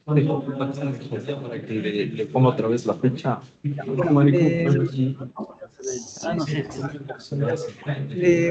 Para que le ponga otra vez la fecha. No sé.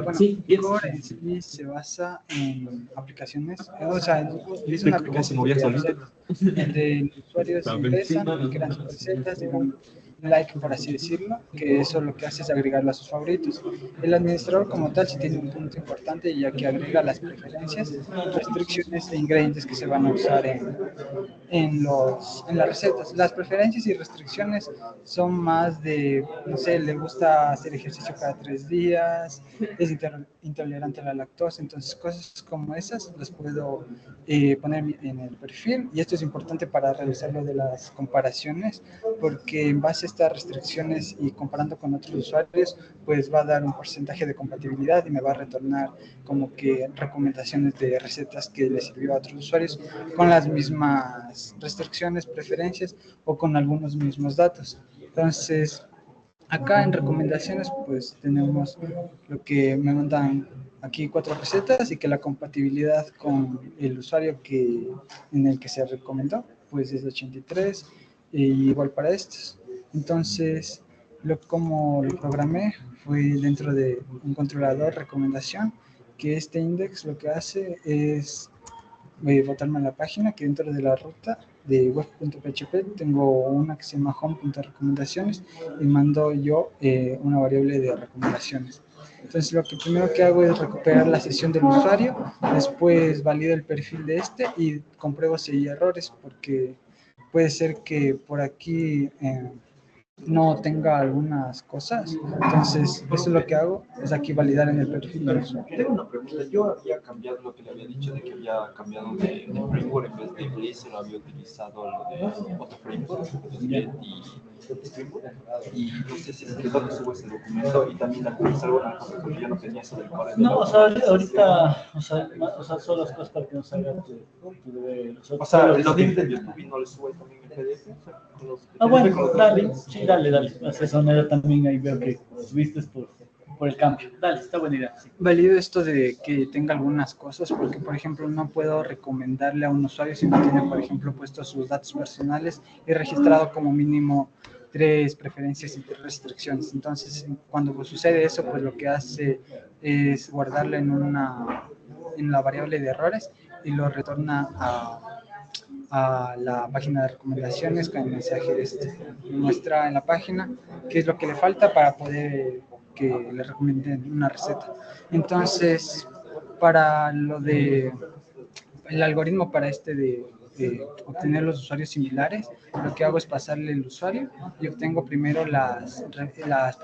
Bueno, Core en sí se basa en aplicaciones, o sea, es una aplicación de recetas, donde los usuarios ingresan, crean sus recetas, dejan like, por así decirlo, que eso lo que hace es agregarlo a sus favoritos. El administrador como tal sí tiene un punto importante, ya que agrega las preferencias, restricciones e ingredientes que se van a usar en las recetas. Las preferencias y restricciones son más de, no sé, le gusta hacer ejercicio cada 3 días, es intolerante a la lactosa, entonces cosas como esas las puedo poner en el perfil, y esto es importante para realizar lo de las comparaciones, porque en base a estas restricciones y comparando con otros usuarios, pues va a dar un porcentaje de compatibilidad y me va a retornar como que recomendaciones de recetas que le sirvió a otros usuarios con las mismas restricciones, preferencias o con algunos mismos datos. Entonces, acá en recomendaciones, pues tenemos lo que me mandan aquí 4 recetas, y que la compatibilidad con el usuario en el que se recomendó, pues es de 83, y igual para estos. Entonces, como lo programé fue dentro de un controlador recomendación, que este index lo que hace es botarme a la página, que dentro de la ruta de web.php tengo una que se llama home.recomendaciones, y mando yo una variable de recomendaciones. Entonces lo que primero que hago es recuperar la sesión del usuario, después valido el perfil de este y compruebo si hay errores, porque puede ser que por aquí no tenga algunas cosas. Entonces, eso es lo que hago, es aquí validar en el perfil del usuario. Tengo una pregunta. Yo había cambiado lo que le había dicho de que había cambiado de framework. En vez de Blazor había utilizado lo de otro framework, Get y Springboot. Y no sé si es que dónde subo ese documento y también actualizar alguna cosa, porque yo no tenía eso del core. No, o sea, ahorita, o sea, solo las cosas para que no salga tu deber. O sea, los links de YouTube no los subes también en PDF. O sea, bueno, dale, sí, dale. Hace esa manera también ahí veo que subiste por el cambio. Dale, está buena idea. Sí. Valido esto de que tenga algunas cosas, porque por ejemplo no puedo recomendarle a un usuario si no tiene, por ejemplo, puestos sus datos personales y registrado como mínimo 3 preferencias y 3 restricciones. Entonces, cuando sucede eso, pues lo que hace es guardarlo en la variable de errores, y lo retorna a la página de recomendaciones con el mensaje muestra en la página qué es lo que le falta para poder que le recomienden una receta. Entonces, para lo de el algoritmo para de obtener los usuarios similares, lo que hago es pasarle el usuario y obtengo primero las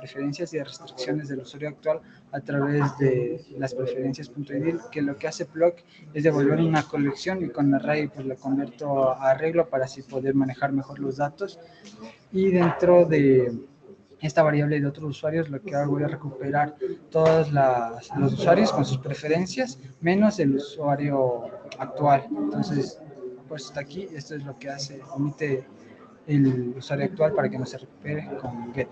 preferencias y restricciones del usuario actual a través de las preferencias.idil, que lo que hace Plug es devolver una colección, y con array pues lo convierto a arreglo para así poder manejar mejor los datos. Y dentro de esta variable de otros usuarios, lo que hago es recuperar todos los usuarios con sus preferencias, menos el usuario actual. Entonces, pues hasta aquí, esto es lo que hace, omite el usuario actual para que no se recupere con get.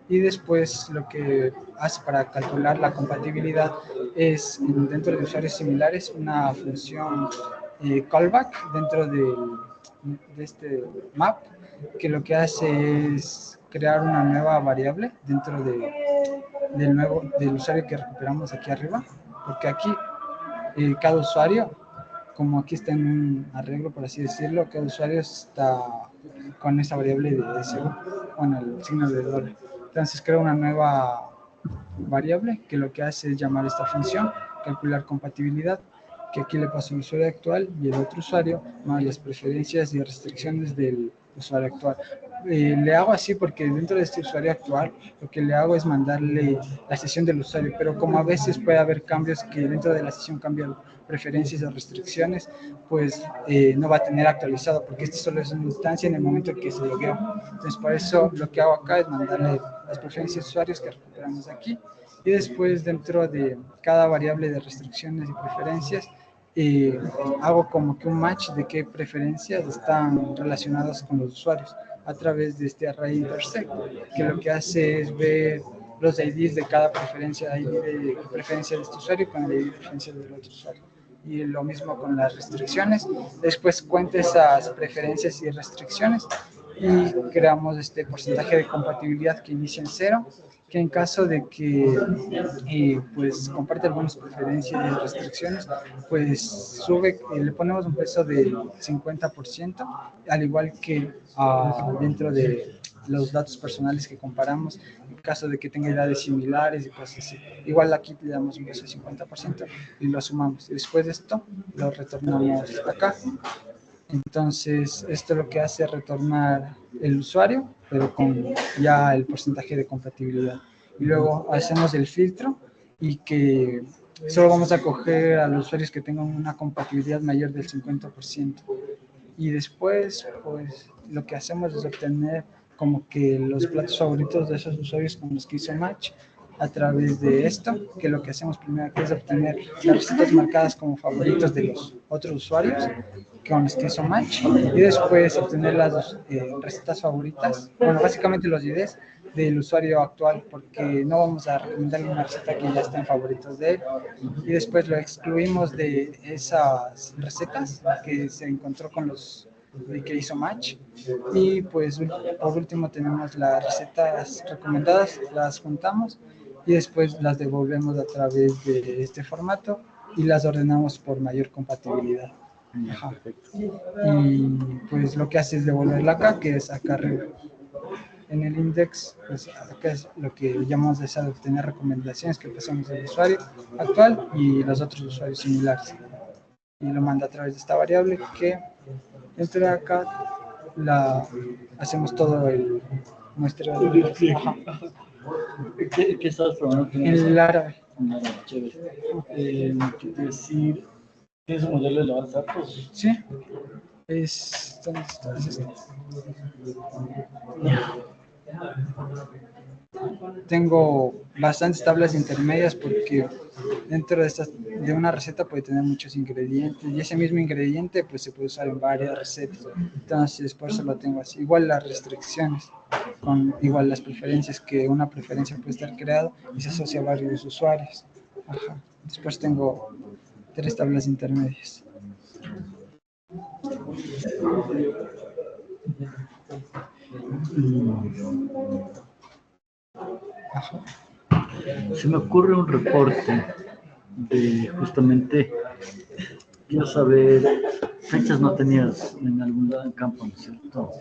Y después lo que hace para calcular la compatibilidad es, dentro de usuarios similares, una función callback dentro de este map, que lo que hace es crear una nueva variable dentro del usuario que recuperamos aquí arriba, porque aquí cada usuario, como aquí está en un arreglo, por así decirlo, cada usuario está con esa variable de SU, con el signo de doble. Entonces creo una nueva variable que lo que hace es llamar esta función, calcular compatibilidad, que aquí le paso el usuario actual y el otro usuario, más las preferencias y restricciones del usuario actual. Le hago así porque dentro de este usuario actual lo que le hago es mandarle la sesión del usuario, pero como a veces puede haber cambios que dentro de la sesión cambian preferencias o restricciones, pues no va a tener actualizado, porque esto solo es una instancia en el momento que se logueó. Entonces, por eso lo que hago acá es mandarle las preferencias de usuarios que recuperamos aquí, y después dentro de cada variable de restricciones y preferencias hago como que un match de qué preferencias están relacionadas con los usuarios a través de este array intersect, que lo que hace es ver los IDs de cada preferencia, ID de preferencia de este usuario con el ID de preferencia del otro usuario. y lo mismo con las restricciones. Después cuenta esas preferencias y restricciones y creamos este porcentaje de compatibilidad que inicia en 0, que en caso de que pues comparte algunas preferencias y restricciones, pues sube, le ponemos un peso del 50%, al igual que dentro de los datos personales que comparamos, en caso de que tenga edades similares y cosas así. Igual aquí le damos un peso del 50% y lo sumamos. Y después de esto lo retornamos acá. Entonces, esto lo que hace es retornar el usuario, pero con ya el porcentaje de compatibilidad. Y luego hacemos el filtro y que solo vamos a coger a los usuarios que tengan una compatibilidad mayor del 50%. Y después, pues, lo que hacemos es obtener como que los platos favoritos de esos usuarios con los que hizo match a través de esto, que lo que hacemos primero que es obtener las recetas marcadas como favoritos de los otros usuarios con los que hizo match y después obtener las recetas favoritas, bueno, básicamente los IDs del usuario actual, porque no vamos a recomendarle una receta que ya está en favoritos de él, y después lo excluimos de esas recetas que se encontró con los de que hizo match, y pues por último tenemos las recetas recomendadas, las juntamos y después las devolvemos a través de este formato y las ordenamos por mayor compatibilidad. Ajá. Y pues lo que hace es devolverla acá, que es acá arriba. En el index, pues acá es lo que llamamos de obtener recomendaciones que pasamos del usuario actual y los otros usuarios similares. Y lo manda a través de esta variable que dentro de acá hacemos todo el muestreo. ¿Qué estás probando? El árabe. Chévere. Quiero decir, ¿tienes un modelo de lavar datos? Sí. ¿Dónde está? Es este. Tengo bastantes tablas intermedias porque dentro de una receta puede tener muchos ingredientes y ese mismo ingrediente pues se puede usar en varias recetas, entonces por eso lo tengo así. Igual las restricciones, igual las preferencias, que una preferencia puede estar creada y se asocia a varios usuarios. Ajá. Después tengo 3 tablas intermedias. Ajá. Se me ocurre un reporte de justamente, quiero saber, fechas no tenías en algún lado en campo, ¿no es cierto?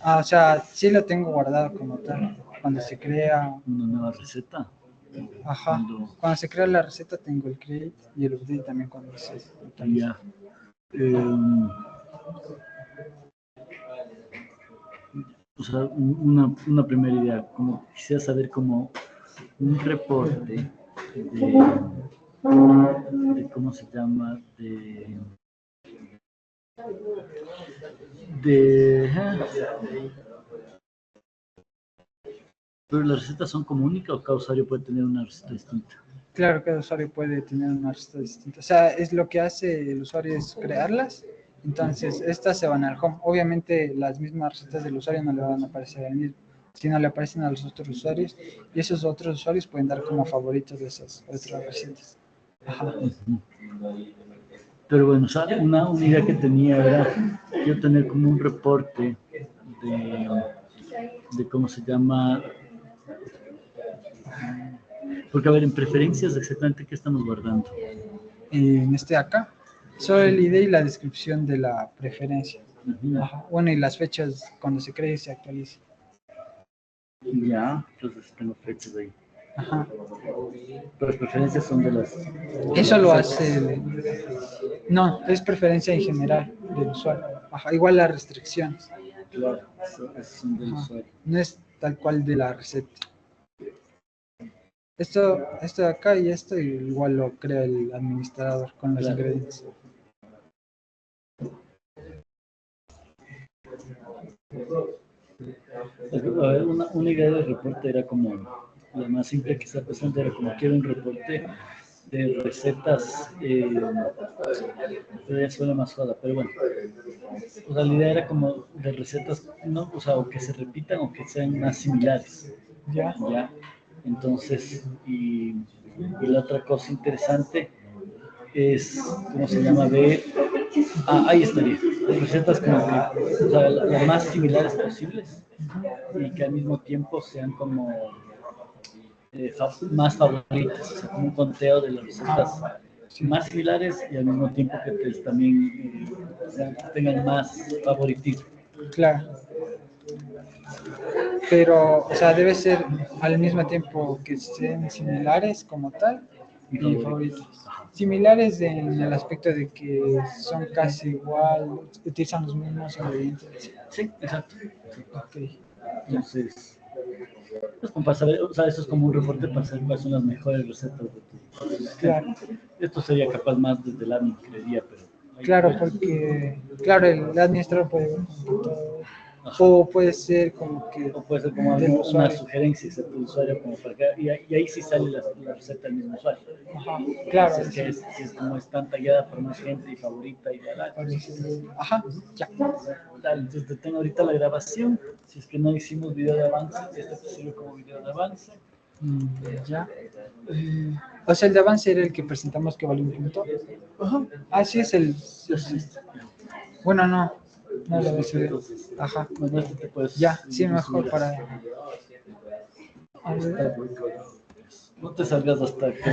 O sea, sí lo tengo guardado como tal. Cuando se crea una nueva receta. Ajá. Cuando se crea la receta tengo el create y el update también cuando se ya. O sea, una primera idea, como quisiera saber como un reporte de cómo se llama, pero las recetas son como únicas o cada usuario puede tener una receta distinta. Claro, cada usuario puede tener una receta distinta. O sea, es lo que hace el usuario es crearlas. Entonces, estas se van al home. Obviamente, las mismas recetas del usuario no le van a aparecer al mismo, sino le aparecen a los otros usuarios. Y esos otros usuarios pueden dar como favoritos de esas otras recetas. Ajá. Pero bueno, o sea, una idea que tenía era yo tener como un reporte de cómo se llama. Porque, a ver, en preferencias, exactamente qué estamos guardando. En este de acá, solo el ID y la descripción de la preferencia. Ajá. Bueno, y las fechas cuando se cree y se actualiza. Ya, entonces tengo fechas ahí. Ajá. Pero las preferencias son de las... Eso lo hace No, es preferencia en general del usuario. Ajá, igual las restricciones. Claro, eso son del usuario. No es tal cual de la receta. Esto de acá y esto igual lo crea el administrador con los ingredientes. Una idea de reporte era como, la más simple que está presente era como quiero un reporte de recetas, ya suena más joda, pero bueno, o sea, la idea era como de recetas, no, o sea, o que se repitan o que sean más similares. Ya. Entonces, y la otra cosa interesante es, ¿cómo se llama? Ahí estaría. Recetas como que, o sea, las más similares posibles y que al mismo tiempo sean como más favoritas, o sea, como un conteo de las recetas más similares y al mismo tiempo que también tengan más favoritismo. Claro. Pero, o sea, debe ser al mismo tiempo que sean similares como tal Y y favoritos. Similares en el aspecto de que son casi igual, utilizan los mismos ingredientes. Sí, exacto. Ok. Entonces, pues como para saber, o sea, eso es como un reporte para saber cuáles son las mejores recetas de tu. Claro, Esto sería capaz más desde el admin, creería, pero. claro, porque, claro, el administrador puede ver como que todo, o puede ser como que O puede ser como del una usuario. sugerencia del usuario como para que, y ahí sí sale la receta del mismo usuario. Ajá, claro, Si es que si es como está tallada por más gente y favorita y tal. parece- ajá, ya. Dale, entonces te tengo ahorita la grabación. Si es que no hicimos video de avance, este te sirve como video de avance. Ya. O sea, el de avance era el que presentamos que valió un punto. Ajá. Ah, sí, es el. Bueno, no. No lo ves. Entonces, Ajá. bueno, este te puedes. Ya, sí, mejor para. A ver. No te salgas hasta que Ya.